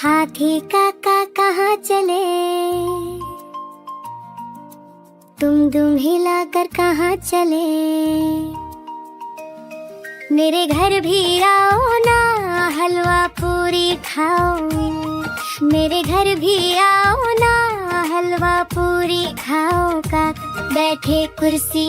हाथी काका कहाँ चले, तुम दुम हिलाकर कहाँ चले। मेरे घर भी आओ ना, हलवा पूरी खाओ। मेरे घर भी आओ ना, हलवा पूरी खाओ। काका बैठे कुर्सी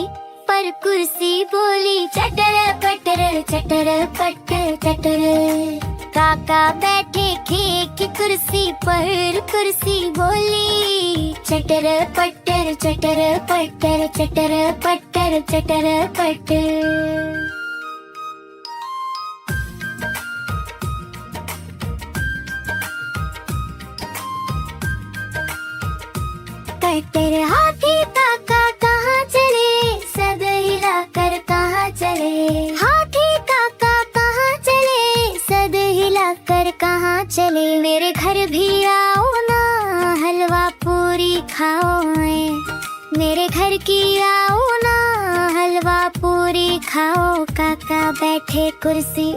पर कुर्सी बोली चटर पटर चटर पटर चटर। काका बैठे खेत की कुर्सी पर कुर्सी बोली चटर पटर चटर पटर चटर पटर चटर पटर। पटर हाथी काका कहाँ चले, सद हिलाकर कहाँ चले। हाथी काका कहाँ चले, सद हिलाकर कहाँ चले। मेरे घर भी आओ ना, हलवा पूरी खाओ। मेरे घर की आओ ना, हलवा पूरी खाओ। काका बैठे कुर्सी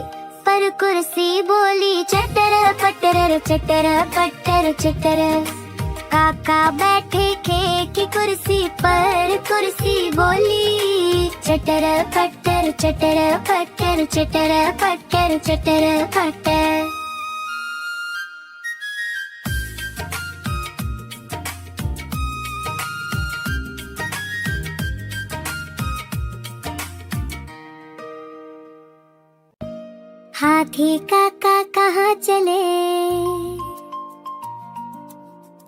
पर कुर्सी बोली चटर पटर चटर पटर चटर। काका बैठे खेत की कुर्सी पर कुर्सी बोली चटर पटर चटर पटर चटर पटर चटर पटर। हाथी काका कहाँ चले,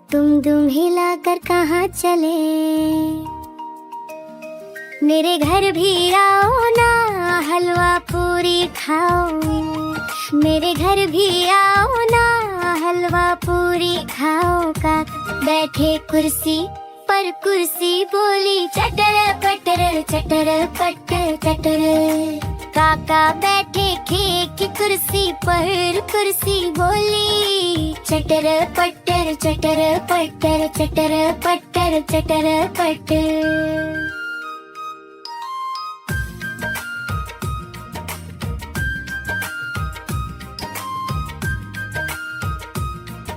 तुम दुम हिलाकर कहाँ चले। मेरे घर भी आओ ना, हलवा पूरी खाओ। मेरे घर भी आओ ना, हलवा पूरी खाओ। काका बैठे कुर्सी पर कुर्सी बोली चटर पटर चटर पटर चटर। काका बैठे खेत की कुर्सी पर कुर्सी बोली चटर पटर चटर पटर चटर पटर चटर पटर।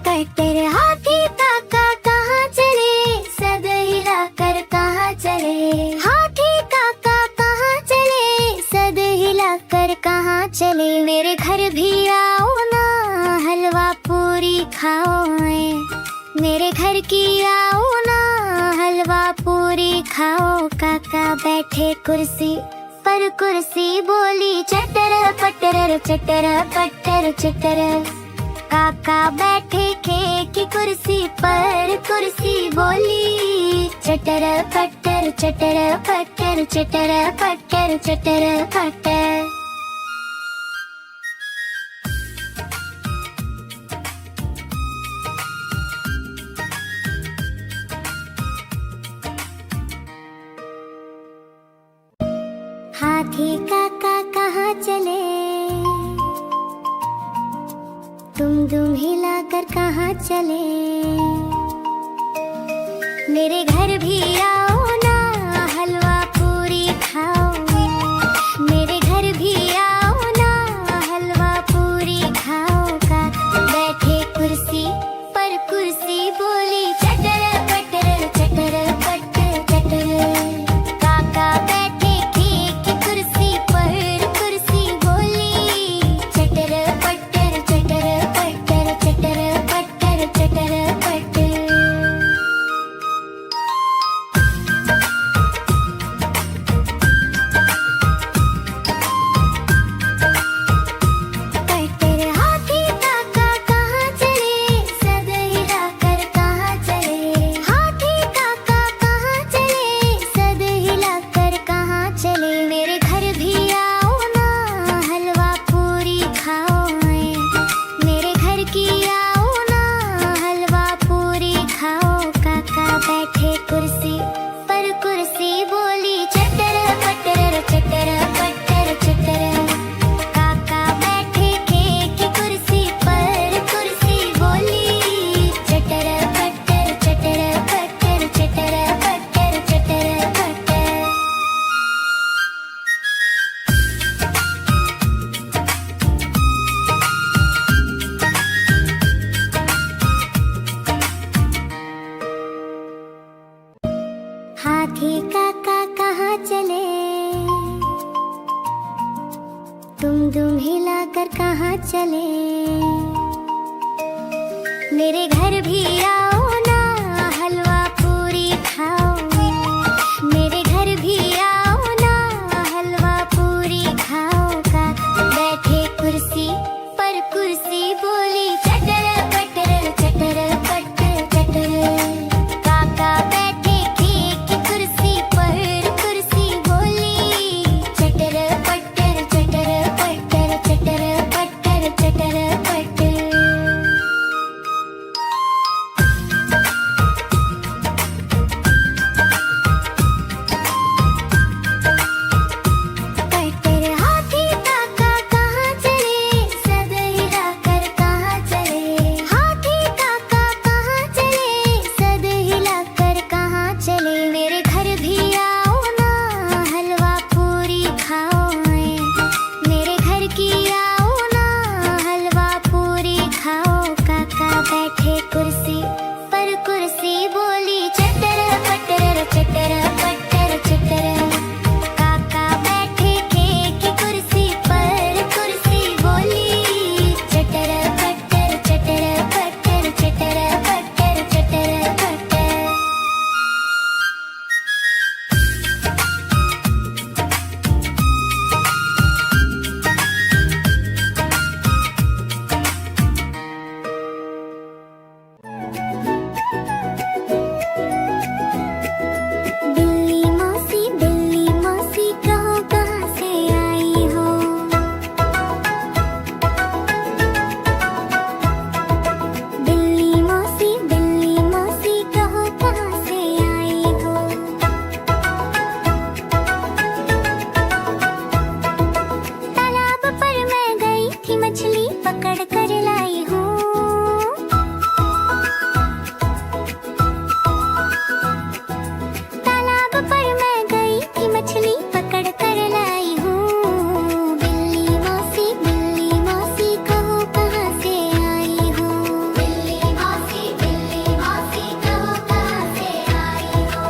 पटर हाथी काका कहाँ चले, सद हिलाकर कहाँ चले। हाथी काका कहाँ चले, सद हिलाकर कहाँ चले। मेरे घर भी आओ ना, हलवा पूरी खाओ। मेरे घर की आओ ना, हलवा पूरी खाओ। काका बैठे कुर्सी पर कुर्सी बोली चटर पटर चटर पटर चटर। काका बैठे खेत की कुर्सी पर कुर्सी बोली चटर पटर चटर पटर चटर पटर चटर पटर। हाथी काका कहाँ चले, तुम दुम हिलाकर कहाँ चले। मेरे घर भी आओ ना, हलवा पूरी खाओ। मेरे घर भी आओ ना, हलवा पूरी खाओ। काका बैठे कुर्सी पर कुर्सी बोली चटर पटर चटर पटर चटर। काका बैठे खेत की कुर्सी पर कुर्सी बोली चटर पटर चटर पटर चटर पटर चटर पटर। चले। मेरे घर भी आओ ना, हलवा पूरी खाओ। मेरे घर भी आओ ना, हलवा पूरी खाओ। काका बैठे कुर्सी पर कुर्सी बोली चटर पटर चटर पटर चटर। काका बैठे केक की कुर्सी पर कुर्सी बोली चटर पटर चटर पटर चटर पटर चटर पटर। पटर हाथी काका कहाँ चले, सद हिलाकर कहाँ चले। हाथी काका कहाँ चले, सद हिलाकर कहाँ चले। मेरे घर भी आओ ना, हलवा पूरी खाओ। मेरे घर की आओ ना, हलवा पूरी खाओ। काका बैठे कुर्सी पर कुर्सी बोली चटर पटर चटर पटर चटर। काका बैठे केक की कुर्सी पर कुर्सी बोली चटर पटर चटर पटर चटर पटर चटर पटर। बिल्ली मौसी कहो कहाँ से आई हो। बिल्ली मौसी कहो कहाँ से आई हो। तालाब पर मैं गई थी, मछली पकड़ कर लाई हूँ। तालाब पर मैं गई थी, मछली पकड़ कर लाई हूँ। बिल्ली मौसी कहो कहाँ से आई हो। बिल्ली मौसी कहो कहाँ से आई हो।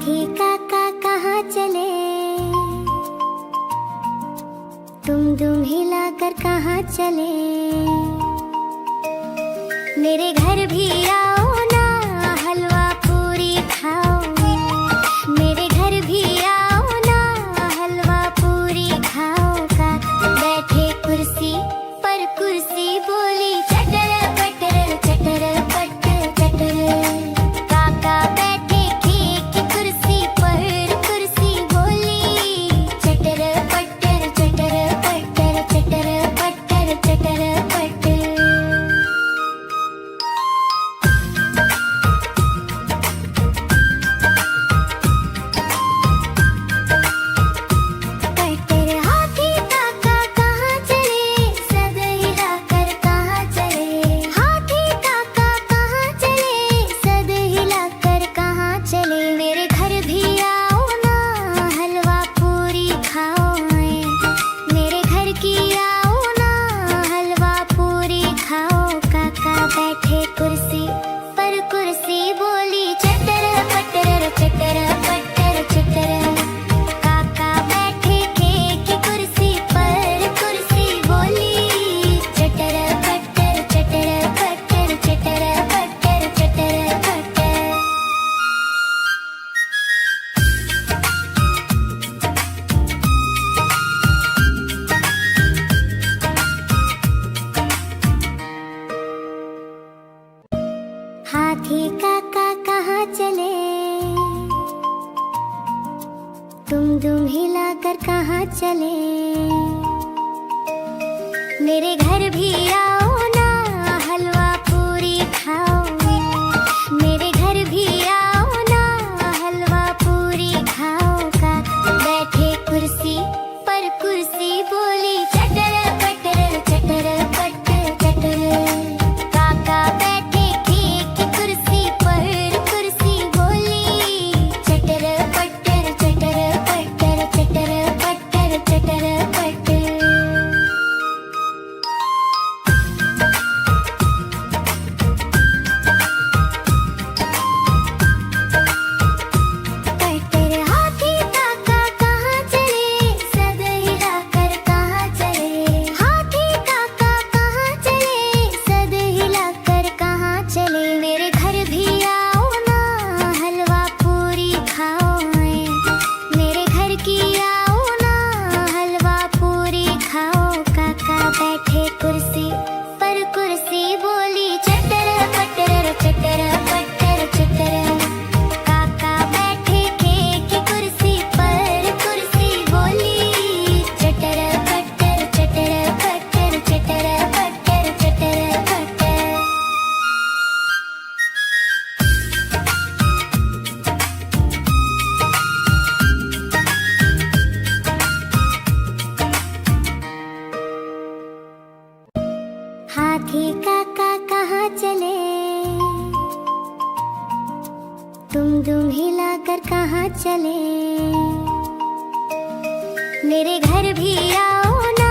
हाथी काका कहाँ चले, दुम हिलाकर कहाँ चले। मेरे घर भी आओ ना, हलवा पूरी खाओ। मेरे घर भी आओ ना, हलवा पूरी खाओ। काका बैठे कुर्सी पर कुर्सी बोली चटर पटर चटर पटर चटर। काका बैठे खेत की कुर्सी पर कुर्सी बोली चटर पटर चटर पटर चटर पटर चटर पटर। बैठे कुर्सी पर कुर्सी बोली चटर पटर चटर पटर चटर। काका बैठे खेत की कुर्सी पर कुर्सी बोली चटर पटर चटर पटर चटर पटर चटर पटर। हाथी काका कहाँ चले, दुम हिलाकर कहाँ चले। मेरे घर भी आओ ना, हलवा पूरी खाओ। मेरे घर भी आओ ना, हलवा पूरी खाओ। काका बैठे कुर्सी पर कुर्सी बोली चटर पटर चटर पटर चटर। काका बैठे खेत की कुर्सी पर कुर्सी बोली चटर पटर चटर पटर चटर पटर चटर पटर। हाथी काका कहाँ चले, सद हिलाकर कहाँ चले। हाथी काका कहाँ चले, सद हिलाकर कहाँ चले। मेरे घर भी आओ ना, हलवा पूरी खाओ। मेरे घर की आओ ना, हलवा पूरी खाओ। काका बैठे कुर्सी पर कुर्सी बोली चटर पटर चटर पटर चटर। काका बैठे खेत की कुर्सी पर कुर्सी बोली चटर पटर चटर पटर चटर पटर चटर पटर। हाथी काका कहाँ चले, दुम हिलाकर कहाँ चले। मेरे घर भी आओ ना,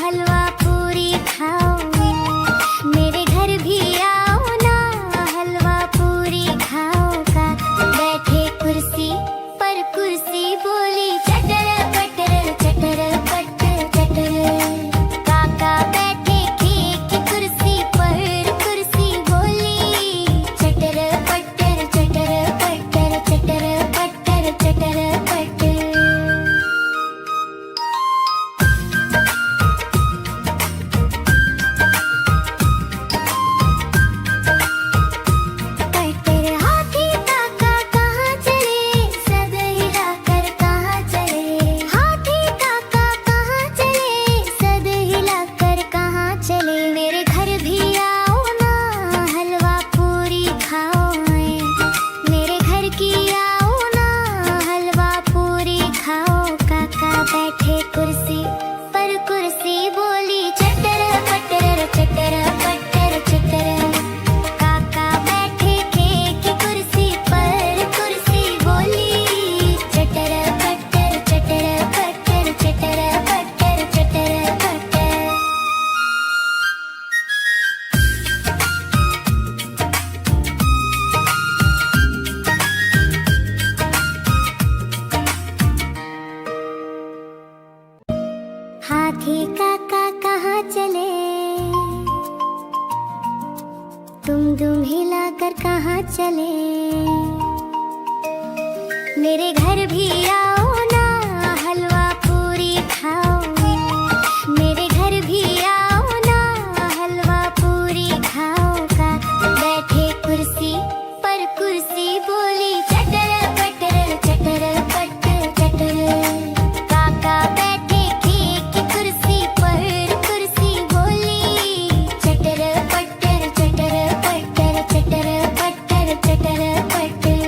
हलवा पूरी खाओ। मेरे घर भी आओ ना, हलवा पूरी खाओ। काका बैठे कुर्सी पर कुर्सी बोली चटर पटर चटर पटर चटर। काका बैठे खेत की कुर्सी पर कुर्सी बोली चटर पटर चटर पटर चटर पटर चटर पटर। चले। मेरे घर भी आओ ना, हलवा पूरी खाओ। मेरे घर भी आओ ना, हलवा पूरी खाओ। काका बैठे कुर्सी पर कुर्सी बोली चटर पटर चटर पटर चटर। काका बैठे केक की कुर्सी पर कुर्सी बोली चटर पटर चटर पटर चटर पटर चटर पटर।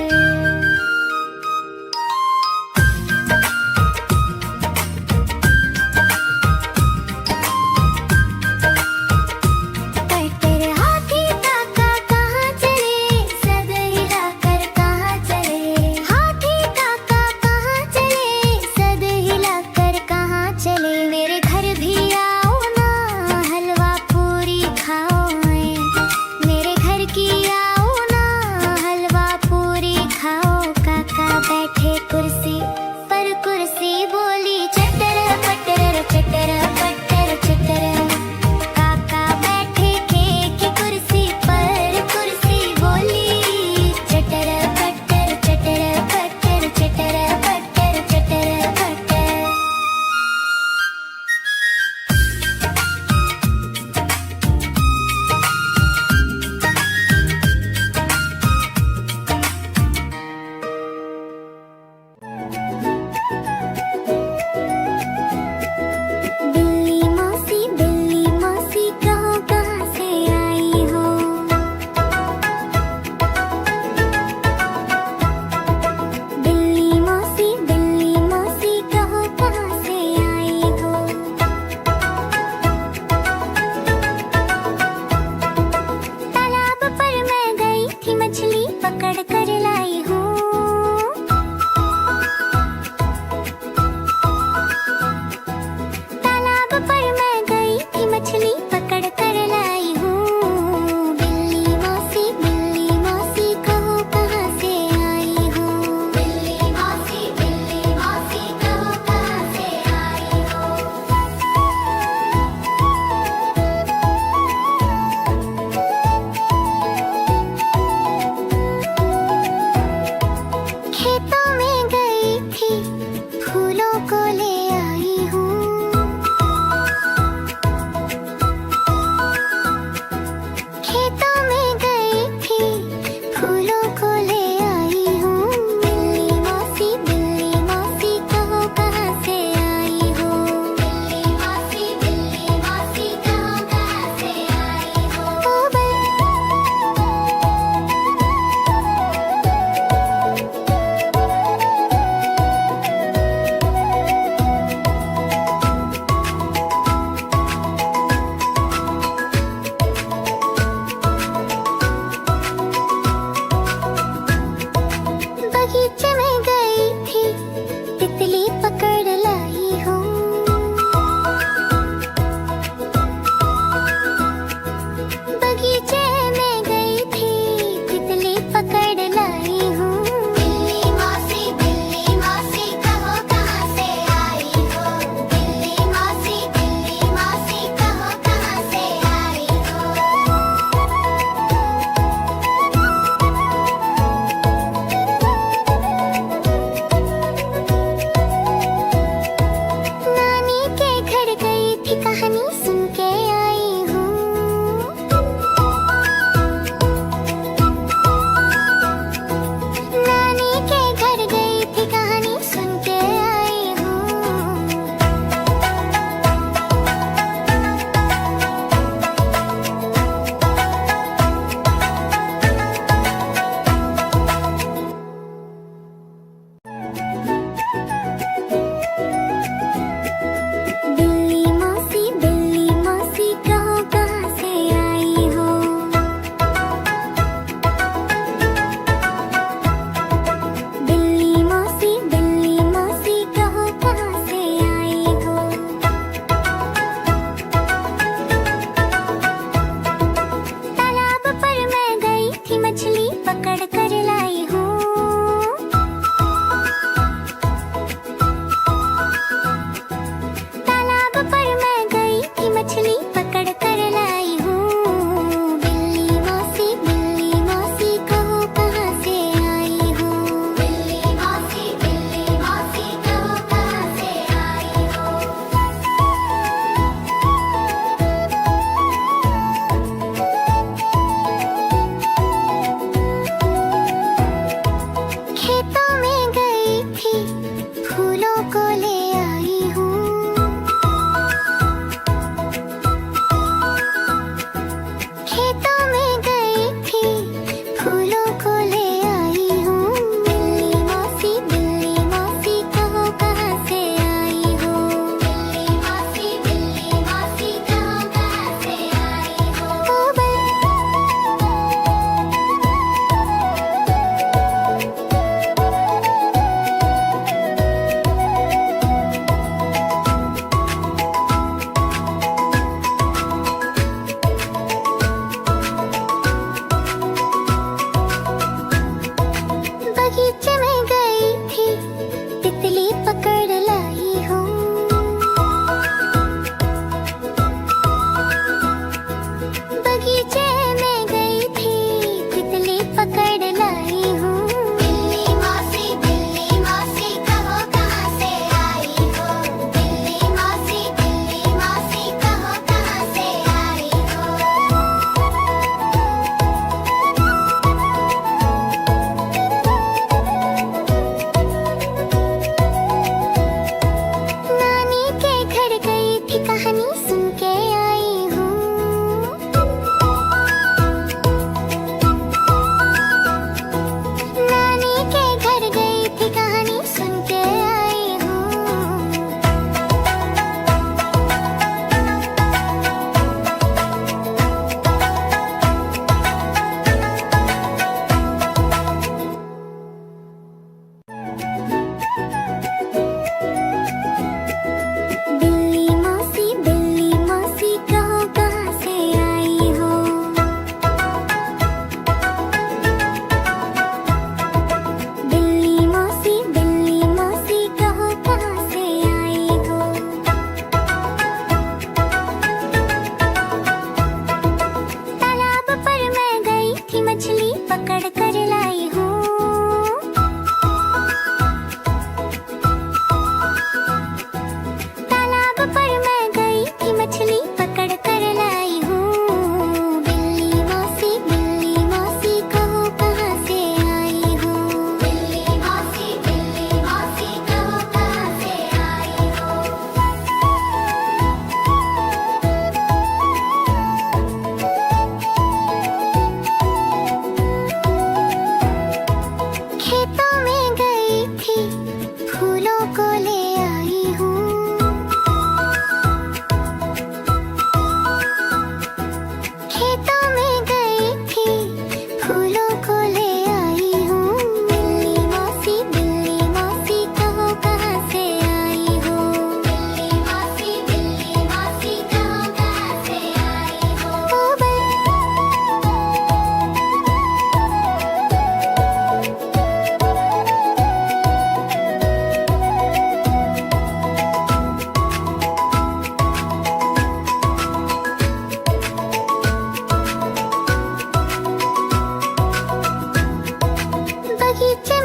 नहीं चले।